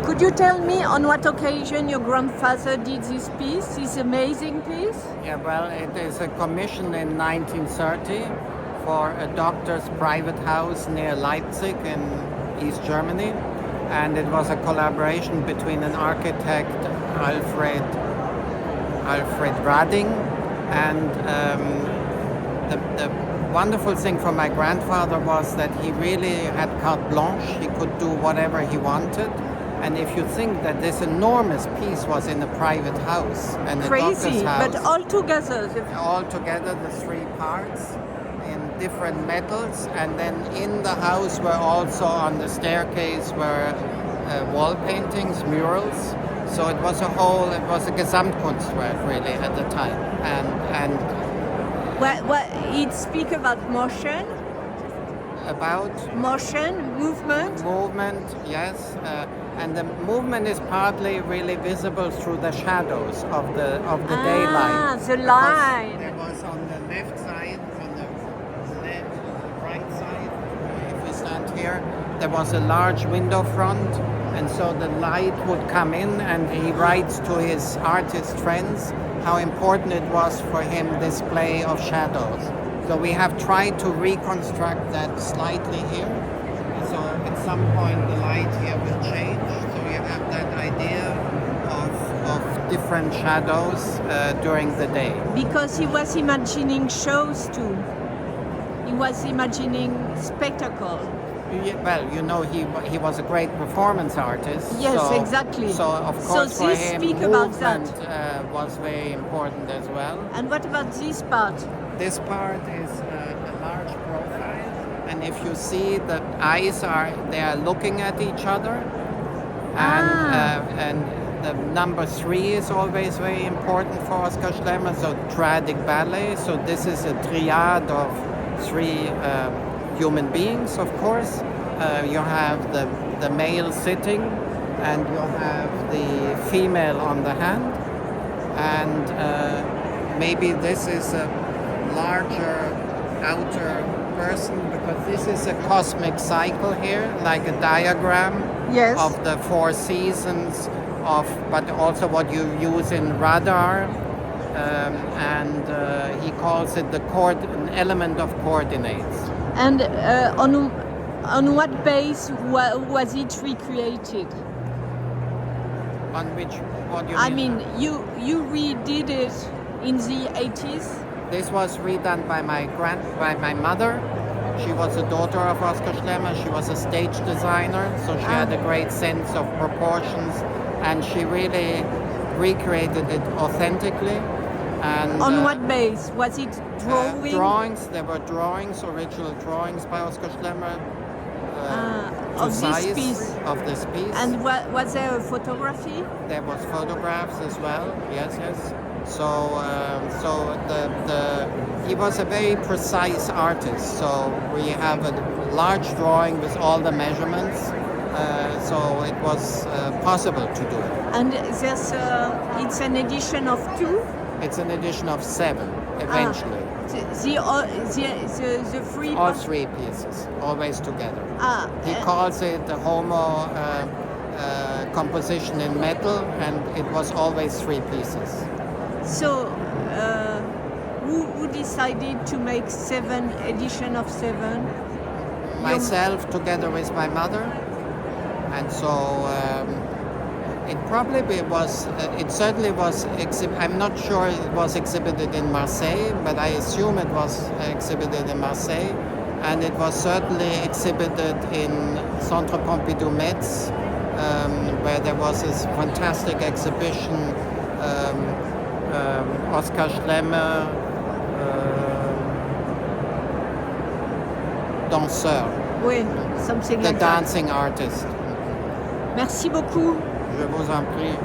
Could you tell me on what occasion your grandfather did this piece, this amazing piece? Yeah, well, it is a commission in 1930 for a doctor's private house near Leipzig in East Germany. And it was a collaboration between an architect, Alfred Rading, and the wonderful thing for my grandfather was that he really had carte blanche. He could do whatever he wanted. And if you think that this enormous piece was in a private house and a doctor's house, but all together, the three parts in different metals, and then in the house were also on the staircase were wall paintings, murals. So it was a Gesamtkunstwerk really at the time, and what it speak about motion, movement. Yes. And the movement is partly really visible through the shadows of the daylight. The line. There was on the left side, right side, if we stand here, there was a large window front, and so the light would come in, and he writes to his artist friends how important it was for him, this play of shadows. So we have tried to reconstruct that slightly here. So at some point the light here will change, so you have that idea of different shadows during the day. Because he was imagining shows too. He was imagining spectacle. Well, you know, he was a great performance artist. Yes, so, exactly. So of course so for him movement was very important as well. And what about this part? This part is a large profile. And if you see, the eyes they are looking at each other, and the number 3 is always very important for Oskar Schlemmer. So triadic ballet. So this is a triad of 3 human beings. Of course, you have the male sitting, and you have the female on the hand, and maybe this is a larger outer person, because this is a cosmic cycle here, like a diagram of the 4 seasons but also what you use in radar, and he calls it an element of coordinates. And on what base was it recreated? On which, what do you mean? I mean, you redid it in the 80s? This was redone by my mother. She was a daughter of Oskar Schlemmer. She was a stage designer, so she had a great sense of proportions, and she really recreated it authentically. And on what base? Was it drawings? There were drawings, original drawings by Oskar Schlemmer of this piece. And was there a photography? There was photographs as well. Yes. So he was a very precise artist. So we have a large drawing with all the measurements. So it was possible to do it. And it's an edition of 2? It's an edition of 7 eventually. The 3? All 3 pieces, always together. He calls it the Homo composition in metal, and it was always 3 pieces. So, who decided to make 7 edition of 7? Myself, together with my mother, and so it probably was. It certainly was. I'm not sure it was exhibited in Marseille, but I assume it was exhibited in Marseille, and it was certainly exhibited in Centre Pompidou Metz, where there was this fantastic exhibition. Oskar Schlemmer, danseur. Oui, something like that. The dancing artist. Merci beaucoup. Je vous en prie.